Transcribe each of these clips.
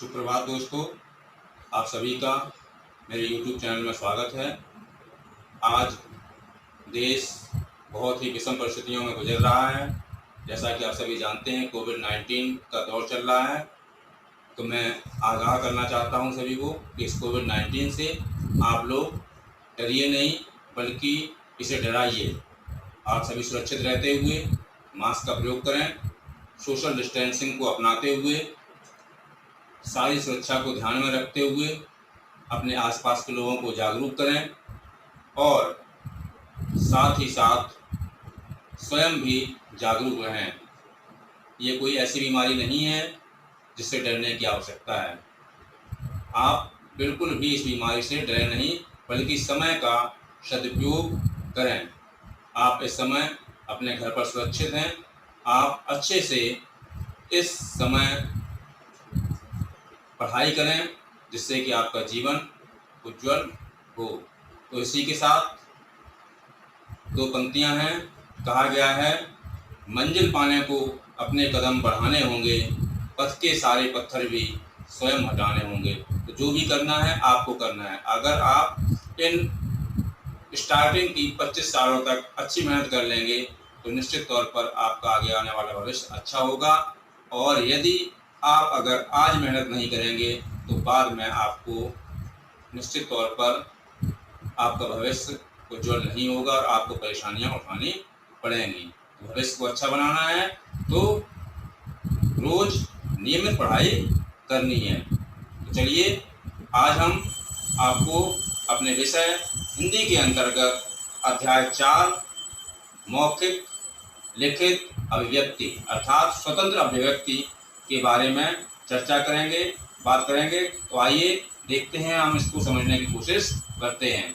सुप्रभात दोस्तों, आप सभी का मेरे YouTube चैनल में स्वागत है। आज देश बहुत ही विषम परिस्थितियों में गुजर रहा है। जैसा कि आप सभी जानते हैं, कोविड-19 का दौर चल रहा है। तो मैं आगाह करना चाहता हूं सभी को कि इस कोविड-19 से आप लोग डरिए नहीं, बल्कि इसे डराइए। आप सभी सुरक्षित रहते हुए मास्क का प्रयोग करें, सोशल डिस्टेंसिंग को अपनाते हुए, सारी सुरक्षा को ध्यान में रखते हुए अपने आसपास के लोगों को जागरूक करें और साथ ही साथ स्वयं भी जागरूक रहें। ये कोई ऐसी बीमारी नहीं है जिससे डरने की आवश्यकता है। आप बिल्कुल भी इस बीमारी से डरें नहीं, बल्कि समय का सदुपयोग करें। आप इस समय अपने घर पर सुरक्षित हैं। आप अच्छे से इस समय पढ़ाई करें, जिससे कि आपका जीवन उज्जवल हो। तो इसी के साथ दो पंक्तियां हैं। कहा गया है, मंजिल पाने को अपने कदम बढ़ाने होंगे, पथ के सारे पत्थर भी स्वयं हटाने होंगे। तो जो भी करना है आपको करना है। अगर आप इन स्टार्टिंग की 25 सालों तक अच्छी मेहनत कर लेंगे तो निश्चित तौर पर आपका आगे आने वाला भविष्य अच्छा होगा। और यदि आप अगर आज मेहनत नहीं करेंगे तो बाद में आपको निश्चित तौर पर आपका भविष्य उज्जवल नहीं होगा और आपको परेशानियां उठानी पड़ेंगी। भविष्य को अच्छा बनाना है तो रोज नियमित पढ़ाई करनी है। तो चलिए, आज हम आपको अपने विषय हिंदी के अंतर्गत अध्याय 4 मौखिक लिखित अभिव्यक्ति अर्थात स्वतंत्र अभिव्यक्ति के बारे में चर्चा करेंगे, बात करेंगे। तो आइए देखते हैं, हम इसको समझने की कोशिश करते हैं।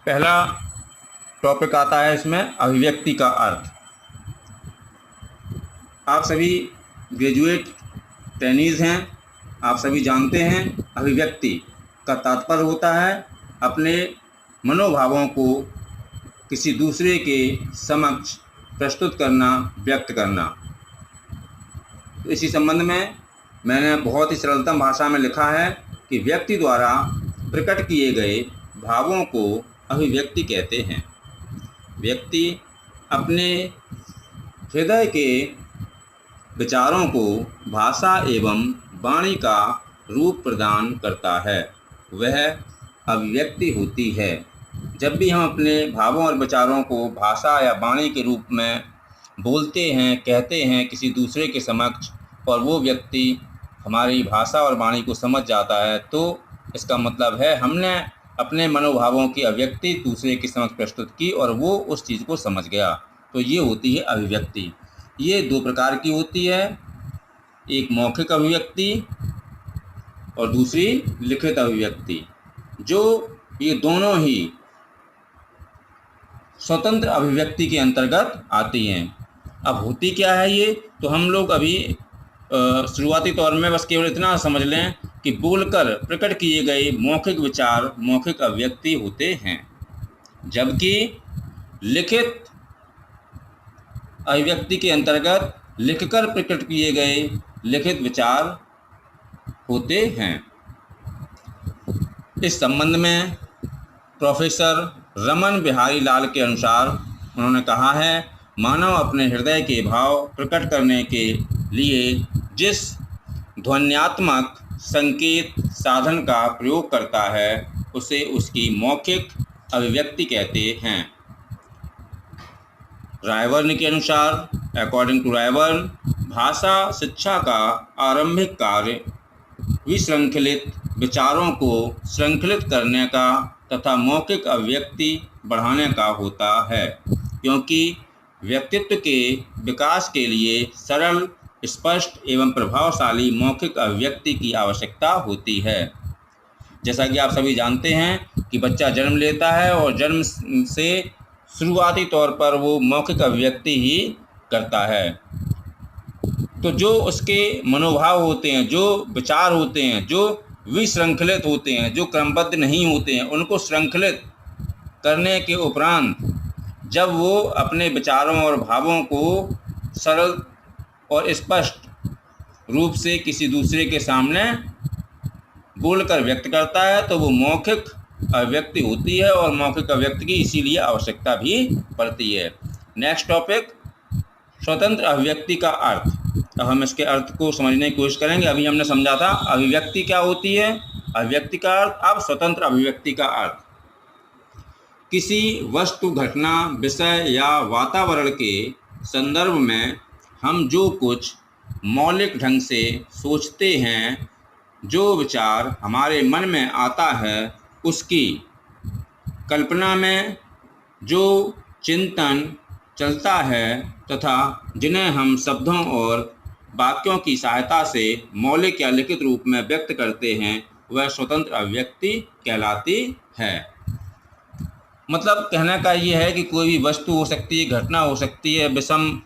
पहला टॉपिक आता है इसमें अभिव्यक्ति का अर्थ। आप सभी ग्रेजुएट ट्रेनीज हैं। आप सभी जानते हैं अभिव्यक्ति का तात्पर्य होता है अपने मनोभावों को किसी दूसरे के समक्ष प्रस्तुत करना, व्यक्त करना। तो इसी संबंध में मैंने बहुत ही सरलतम भाषा में लिखा है कि व्यक्ति द्वारा प्रकट किए गए भावों को अभिव्यक्ति कहते हैं। व्यक्ति अपने हृदय के विचारों को भाषा एवं वाणी का रूप प्रदान करता है, वह अभिव्यक्ति होती है। जब भी हम अपने भावों और विचारों को भाषा या वाणी के रूप में बोलते हैं, कहते हैं किसी दूसरे के समक्ष, और वो व्यक्ति हमारी भाषा और वाणी को समझ जाता है, तो इसका मतलब है हमने अपने मनोभावों की अभिव्यक्ति दूसरे के समक्ष प्रस्तुत की और वो उस चीज़ को समझ गया। तो ये होती है अभिव्यक्ति। ये दो प्रकार की होती है, एक मौखिक अभिव्यक्ति और दूसरी लिखित अभिव्यक्ति, जो ये दोनों ही स्वतंत्र अभिव्यक्ति के अंतर्गत आती हैं। अब होती क्या है ये, तो हम लोग अभी शुरुआती तौर में बस केवल इतना समझ लें कि बोलकर प्रकट किए गए मौखिक विचार मौखिक अभिव्यक्ति होते हैं, जबकि लिखित अभिव्यक्ति के अंतर्गत लिखकर प्रकट किए गए लिखित विचार होते हैं। इस संबंध में प्रोफेसर रमन बिहारी लाल के अनुसार उन्होंने कहा है, मानव अपने हृदय के भाव प्रकट करने के लिए जिस ध्वन्यात्मक संकेत साधन का प्रयोग करता है उसे उसकी मौखिक अभिव्यक्ति कहते हैं। रायबर्न के अनुसार, अकॉर्डिंग टू रायबर्न, भाषा शिक्षा का आरंभिक कार्य विश्रृंखलित विचारों को श्रृंखलित करने का तथा मौखिक अभिव्यक्ति बढ़ाने का होता है, क्योंकि व्यक्तित्व के विकास के लिए सरल, स्पष्ट एवं प्रभावशाली मौखिक अभिव्यक्ति की आवश्यकता होती है। जैसा कि आप सभी जानते हैं कि बच्चा जन्म लेता है और जन्म से शुरुआती तौर पर वो मौखिक अभिव्यक्ति ही करता है। तो जो उसके मनोभाव होते हैं, जो विचार होते हैं, जो विश्रृंखलित होते हैं, जो क्रमबद्ध नहीं होते हैं, उनको श्रृंखलित करने के उपरांत जब वो अपने विचारों और भावों को सरल और स्पष्ट रूप से किसी दूसरे के सामने बोलकर व्यक्त करता है तो वो मौखिक अभिव्यक्ति होती है और मौखिक अभिव्यक्ति की इसीलिए आवश्यकता भी पड़ती है। नेक्स्ट टॉपिक, स्वतंत्र अभिव्यक्ति का अर्थ। अब हम इसके अर्थ को समझने की कोशिश करेंगे। अभी हमने समझा था अभिव्यक्ति क्या होती है, अभिव्यक्ति का अर्थ। अब स्वतंत्र अभिव्यक्ति का अर्थ, किसी वस्तु, घटना, विषय या वातावरण के संदर्भ में हम जो कुछ मौलिक ढंग से सोचते हैं, जो विचार हमारे मन में आता है, उसकी कल्पना में जो चिंतन चलता है तथा जिन्हें हम शब्दों और वाक्यों की सहायता से मौलिक या लिखित रूप में व्यक्त करते हैं, वह स्वतंत्र अभिव्यक्ति कहलाती है। मतलब कहने का ये है कि कोई भी वस्तु हो सकती है, घटना हो सकती है, विषम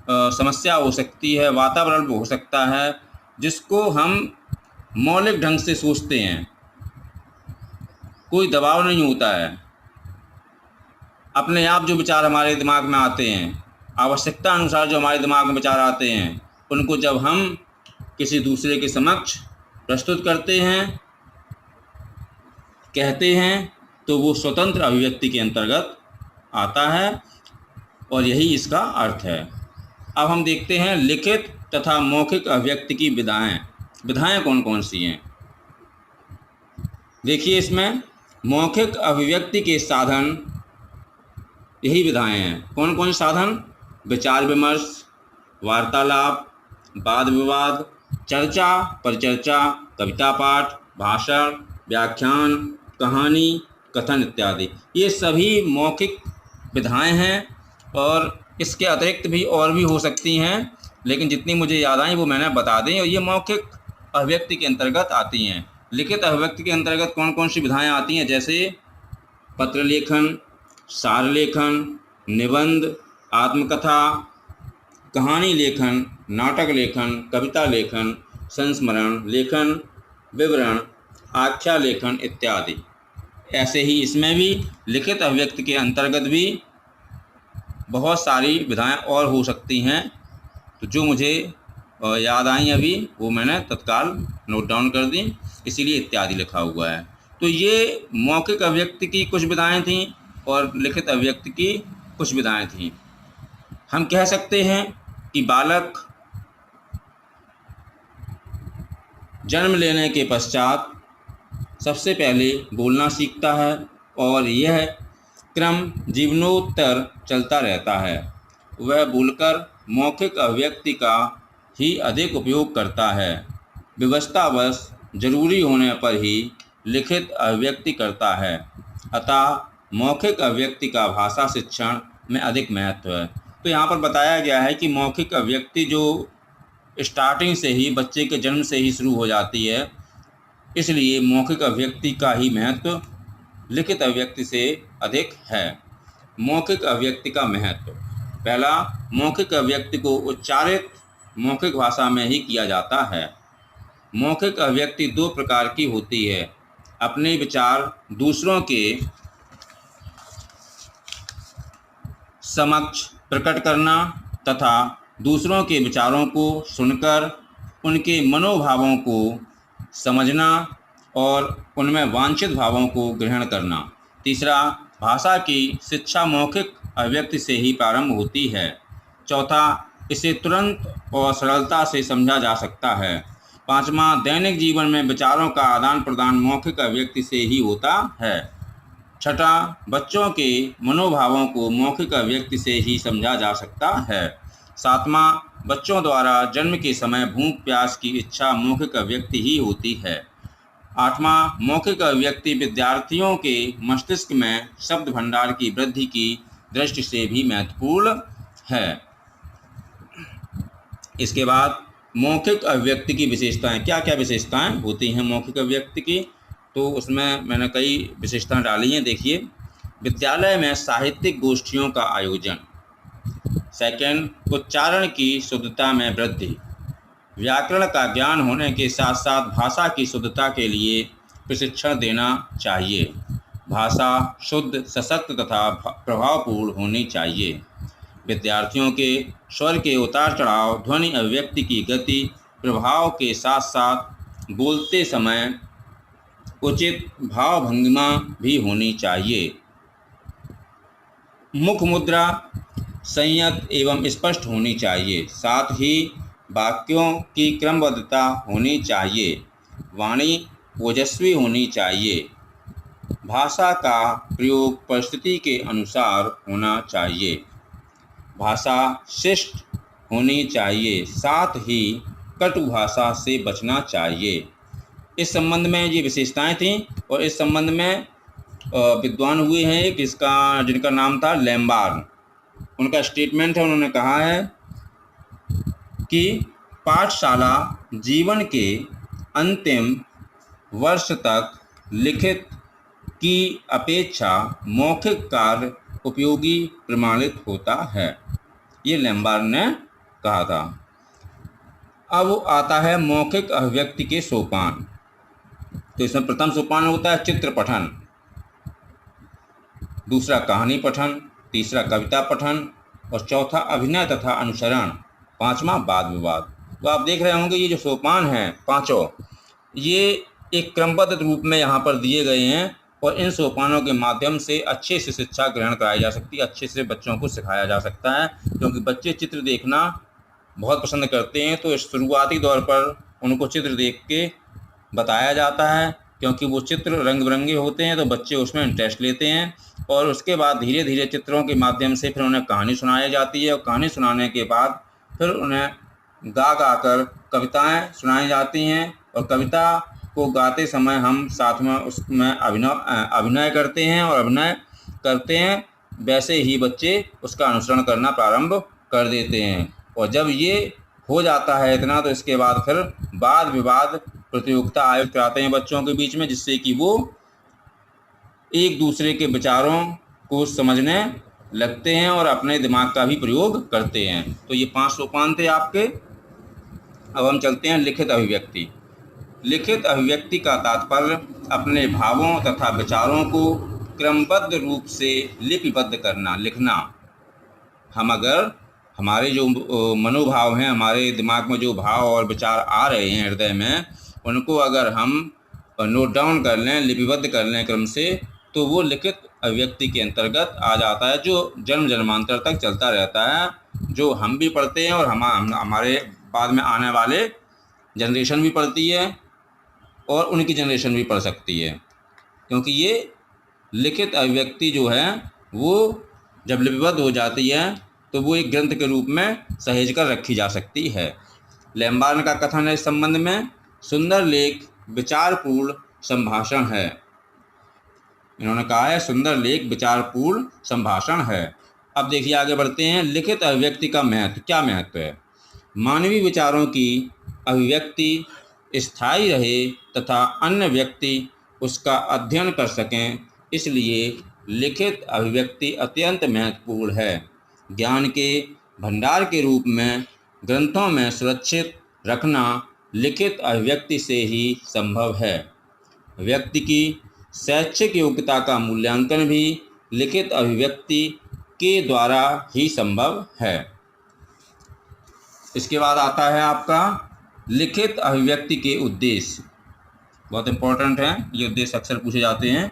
समस्या हो सकती है, वातावरण हो सकता है, जिसको हम मौलिक ढंग से सोचते हैं, कोई दबाव नहीं होता है, अपने आप जो विचार हमारे दिमाग में आते हैं, आवश्यकता अनुसार जो हमारे दिमाग में विचार आते हैं, उनको जब हम किसी दूसरे के समक्ष प्रस्तुत करते हैं, कहते हैं, तो वो स्वतंत्र अभिव्यक्ति के अंतर्गत आता है और यही इसका अर्थ है। अब हम देखते हैं लिखित तथा मौखिक अभिव्यक्ति की विधाएं। विधाएं कौन कौन सी हैं? देखिए, इसमें मौखिक अभिव्यक्ति के साधन, यही विधाएं हैं। कौन कौन से साधन? विचार विमर्श, वार्तालाप, वाद विवाद, चर्चा, परिचर्चा, कविता पाठ, भाषण, व्याख्यान, कहानी, कथन इत्यादि। ये सभी मौखिक विधाएं हैं और इसके अतिरिक्त भी और भी हो सकती हैं, लेकिन जितनी मुझे याद आई वो मैंने बता दी। और ये मौखिक अभिव्यक्ति के अंतर्गत आती हैं। लिखित अभिव्यक्ति के अंतर्गत कौन कौन सी विधाएं आती हैं? जैसे पत्र लेखन, सार लेखन, निबंध, आत्मकथा, कहानी लेखन, नाटक लेखन, कविता लेखन, संस्मरण लेखन, विवरण, आख्या लेखन इत्यादि। ऐसे ही इसमें भी लिखित अभिव्यक्ति के अंतर्गत भी बहुत सारी विधाएं और हो सकती हैं, तो जो मुझे याद आई अभी वो मैंने तत्काल नोट डाउन कर दी, इसीलिए इत्यादि लिखा हुआ है। तो ये मौखिक अभिव्यक्ति की कुछ विधाएं थीं और लिखित अभिव्यक्ति की कुछ विधाएं थीं। हम कह सकते हैं कि बालक जन्म लेने के पश्चात सबसे पहले बोलना सीखता है और यह क्रम जीवनोत्तर चलता रहता है। वह बोलकर मौखिक अभिव्यक्ति का ही अधिक उपयोग करता है। विवशतावश जरूरी होने पर ही लिखित अभिव्यक्ति करता है। अतः मौखिक अभिव्यक्ति का भाषा शिक्षण में अधिक महत्व है। तो यहाँ पर बताया गया है कि मौखिक अभिव्यक्ति जो स्टार्टिंग से ही, बच्चे के जन्म से ही शुरू हो जाती है, इसलिए मौखिक अभिव्यक्ति का ही महत्व लिखित अभिव्यक्ति से अधिक है। मौखिक अभिव्यक्ति का महत्व, पहला, मौखिक अभिव्यक्ति को उच्चारित मौखिक भाषा में ही किया जाता है। मौखिक अभिव्यक्ति दो प्रकार की होती है: अपने विचार दूसरों के समक्ष प्रकट करना तथा दूसरों के विचारों को सुनकर उनके मनोभावों को समझना और उनमें वांछित भावों को ग्रहण करना। तीसरा, भाषा की शिक्षा मौखिक अभिव्यक्ति से ही प्रारंभ होती है। चौथा, इसे तुरंत और सरलता से समझा जा सकता है। पांचवा, दैनिक जीवन में विचारों का आदान प्रदान मौखिक अभिव्यक्ति से ही होता है। छठा, बच्चों के मनोभावों को मौखिक अभिव्यक्ति से ही समझा जा सकता है। सातवां, बच्चों द्वारा जन्म के समय भूख प्यास की इच्छा मौखिक अभिव्यक्ति ही होती है। आठवां, मौखिक अभिव्यक्ति विद्यार्थियों के मस्तिष्क में शब्द भंडार की वृद्धि की दृष्टि से भी महत्वपूर्ण है। इसके बाद मौखिक अभिव्यक्ति की विशेषताएं, क्या क्या विशेषताएं होती हैं मौखिक अभिव्यक्ति की, तो उसमें मैंने कई विशेषताएं डाली हैं। देखिए, विद्यालय में साहित्यिक गोष्ठियों का आयोजन। सेकंड, उच्चारण की शुद्धता में वृद्धि। व्याकरण का ज्ञान होने के साथ साथ भाषा की शुद्धता के लिए प्रशिक्षण देना चाहिए। भाषा शुद्ध, सशक्त तथा प्रभावपूर्ण होनी चाहिए। विद्यार्थियों के स्वर के उतार चढ़ाव, ध्वनि अभिव्यक्ति की गति, प्रभाव के साथ साथ बोलते समय उचित भाव भंगिमा भी होनी चाहिए। मुख मुद्रा संयत एवं स्पष्ट होनी चाहिए। साथ ही वाक्यों की क्रमबद्धता होनी चाहिए। वाणी ओजस्वी होनी चाहिए। भाषा का प्रयोग परिस्थिति के अनुसार होना चाहिए। भाषा शिष्ट होनी चाहिए। साथ ही कटु भाषा से बचना चाहिए। इस संबंध में ये विशेषताएं थीं और इस संबंध में विद्वान हुए हैं एक जिनका नाम था लैम्बार्न। उनका स्टेटमेंट है, उन्होंने कहा है कि पाठशाला जीवन के अंतिम वर्ष तक लिखित की अपेक्षा मौखिक कार्य उपयोगी प्रमाणित होता है। ये लैम्बार्न ने कहा था। अब आता है मौखिक अभिव्यक्ति के सोपान। तो इसमें प्रथम सोपान होता है चित्र पठन, दूसरा कहानी पठन, तीसरा कविता पठन और चौथा अभिनय तथा अनुसरण, पांचवा वाद विवाद। तो आप देख रहे होंगे ये जो सोपान हैं पांचों, ये एक क्रमबद्ध रूप में यहाँ पर दिए गए हैं और इन सोपानों के माध्यम से अच्छे से शिक्षा ग्रहण कराई जा सकती है, अच्छे से बच्चों को सिखाया जा सकता है। क्योंकि बच्चे चित्र देखना बहुत पसंद करते हैं, तो शुरुआती दौर पर उनको चित्र देख के बताया जाता है, क्योंकि वो चित्र रंग बिरंगे होते हैं तो बच्चे उसमें इंटरेस्ट लेते हैं। और उसके बाद धीरे धीरे चित्रों के माध्यम से फिर उन्हें कहानी सुनाई जाती है और कहानी सुनाने के बाद फिर उन्हें गा कर कविताएं सुनाई जाती हैं। और कविता को गाते समय हम साथ में उसमें अभिनय करते हैं और अभिनय करते हैं, वैसे ही बच्चे उसका अनुसरण करना प्रारंभ कर देते हैं। और जब ये हो जाता है इतना, तो इसके बाद फिर वाद विवाद प्रतियोगिता आयोजित कराते हैं बच्चों के बीच में, जिससे कि वो एक दूसरे के विचारों को समझने लगते हैं और अपने दिमाग का भी प्रयोग करते हैं। तो ये 5 सोपान थे आपके। अब हम चलते हैं लिखित अभिव्यक्ति। लिखित अभिव्यक्ति का तात्पर्य अपने भावों तथा विचारों को क्रमबद्ध रूप से लिपिबद्ध करना, लिखना। हम अगर हमारे जो मनोभाव हैं, हमारे दिमाग में जो भाव और विचार आ रहे हैं हृदय में, उनको अगर हम नोट डाउन कर लें, लिपिबद्ध कर लें क्रम से, तो वो लिखित अभिव्यक्ति के अंतर्गत आ जाता है, जो जन्म जन्मांतर तक चलता रहता है, जो हम भी पढ़ते हैं और हमारे बाद में आने वाले जनरेशन भी पढ़ती है और उनकी जनरेशन भी पढ़ सकती है। क्योंकि ये लिखित अभिव्यक्ति जो है वो जब लिपिबद्ध हो जाती है तो वो एक ग्रंथ के रूप में सहेज कर रखी जा सकती है। लैम्बार्न का कथन है इस संबंध में, सुंदर लेख विचारपूर्ण संभाषण है। इन्होंने कहा है सुंदर लेख विचारपूर्ण संभाषण है। अब देखिए आगे बढ़ते हैं। लिखित अभिव्यक्ति का महत्व, क्या महत्व है? मानवीय विचारों की अभिव्यक्ति स्थायी रहे तथा अन्य व्यक्ति उसका अध्ययन कर सकें, इसलिए लिखित अभिव्यक्ति अत्यंत महत्वपूर्ण है। ज्ञान के भंडार के रूप में ग्रंथों में सुरक्षित रखना लिखित अभिव्यक्ति से ही संभव है। व्यक्ति की शैक्षिक योग्यता का मूल्यांकन भी लिखित अभिव्यक्ति के द्वारा ही संभव है। इसके बाद आता है आपका लिखित अभिव्यक्ति के उद्देश्य। बहुत इंपॉर्टेंट है, ये उद्देश्य अक्सर पूछे जाते हैं।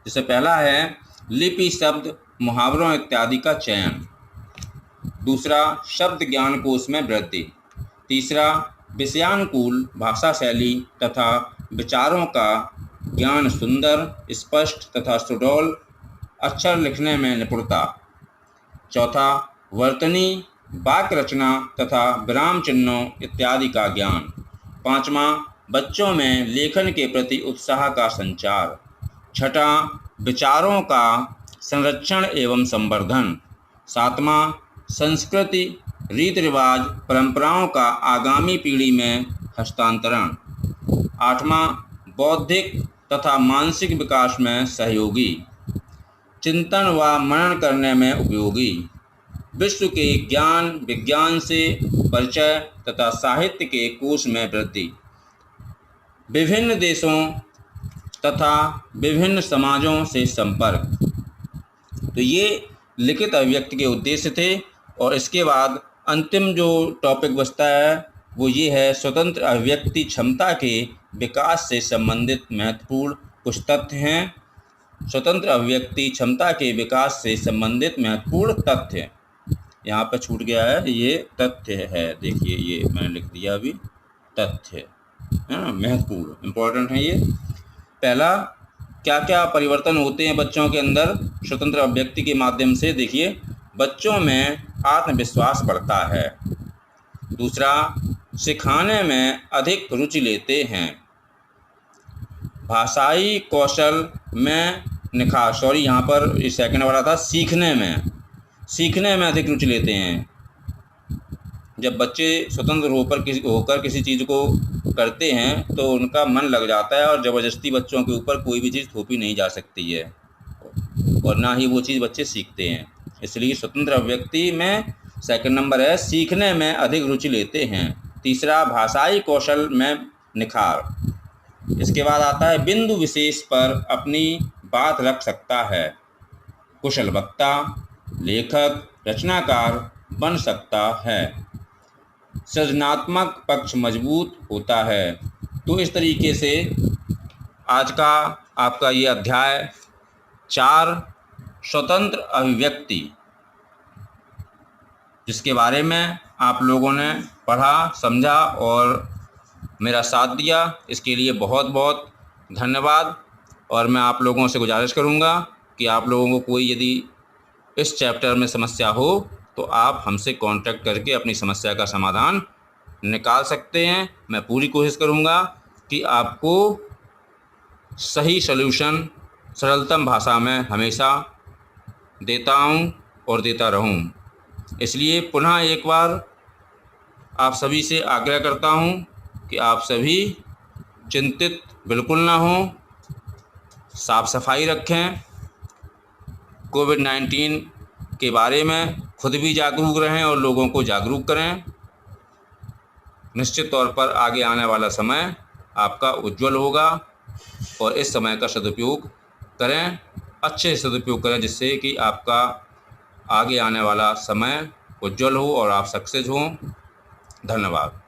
जैसे पहला है लिपि, शब्द, मुहावरों इत्यादि का चयन। दूसरा शब्द ज्ञान कोश में वृद्धि। तीसरा विषयानुकूल भाषा शैली तथा विचारों का ज्ञान, सुंदर, स्पष्ट तथा सुडौल अक्षर लिखने में निपुणता। चौथा वर्तनी, वाक्य रचना तथा विराम चिन्हों इत्यादि का ज्ञान। पांचवा बच्चों में लेखन के प्रति उत्साह का संचार। छठा विचारों का संरक्षण एवं संवर्धन। सातवां संस्कृति, रीति रिवाज, परंपराओं का आगामी पीढ़ी में हस्तांतरण। आठवां बौद्धिक तथा मानसिक विकास में सहयोगी, चिंतन व मनन करने में उपयोगी, विश्व के ज्ञान विज्ञान से परिचय तथा साहित्य के कोश में वृद्धि, विभिन्न देशों तथा विभिन्न समाजों से संपर्क। तो ये लिखित अभिव्यक्ति के उद्देश्य थे। और इसके बाद अंतिम जो टॉपिक बचता है वो ये है, स्वतंत्र अभिव्यक्ति क्षमता के विकास से संबंधित महत्वपूर्ण कुछ तथ्य हैं। स्वतंत्र अभिव्यक्ति क्षमता के विकास से संबंधित महत्वपूर्ण तथ्य, यहाँ पर छूट गया है, ये तथ्य है, देखिए ये मैंने लिख दिया अभी, तथ्य महत्वपूर्ण, इम्पोर्टेंट है ये। पहला, क्या क्या परिवर्तन होते हैं बच्चों के अंदर स्वतंत्र अभिव्यक्ति के माध्यम से? देखिए, बच्चों में आत्मविश्वास बढ़ता है। दूसरा, सिखाने में अधिक रुचि लेते हैं। भाषाई कौशल में निखार, यहाँ पर इस सेकंड वाला था, सीखने में अधिक रुचि लेते हैं। जब बच्चे स्वतंत्र होकर किसी चीज़ को करते हैं तो उनका मन लग जाता है, और ज़बरदस्ती बच्चों के ऊपर कोई भी चीज़ थोपी नहीं जा सकती है, और ना ही वो चीज़ बच्चे सीखते हैं। इसलिए स्वतंत्र अभिव्यक्ति में सेकंड नंबर है, सीखने में अधिक रुचि लेते हैं। तीसरा, भाषाई कौशल में निखार। इसके बाद आता है, बिंदु विशेष पर अपनी बात रख सकता है, कुशल वक्ता, लेखक, रचनाकार बन सकता है, सृजनात्मक पक्ष मजबूत होता है। तो इस तरीके से आज का आपका ये अध्याय 4 स्वतंत्र अभिव्यक्ति, जिसके बारे में आप लोगों ने पढ़ा, समझा और मेरा साथ दिया, इसके लिए बहुत बहुत धन्यवाद। और मैं आप लोगों से गुजारिश करूंगा कि आप लोगों को कोई यदि इस चैप्टर में समस्या हो तो आप हमसे कांटेक्ट करके अपनी समस्या का समाधान निकाल सकते हैं। मैं पूरी कोशिश करूंगा कि आपको सही सलूशन सरलतम भाषा में हमेशा देता हूं और देता रहूं। इसलिए पुनः एक बार आप सभी से आग्रह करता हूं कि आप सभी चिंतित बिल्कुल ना हों, साफ सफाई रखें, कोविड-19 के बारे में खुद भी जागरूक रहें और लोगों को जागरूक करें। निश्चित तौर पर आगे आने वाला समय आपका उज्जवल होगा, और इस समय का सदुपयोग करें, अच्छे से सदुपयोग करें, जिससे कि आपका आगे आने वाला समय उज्जवल हो और आप सक्सेस हों। धन्यवाद।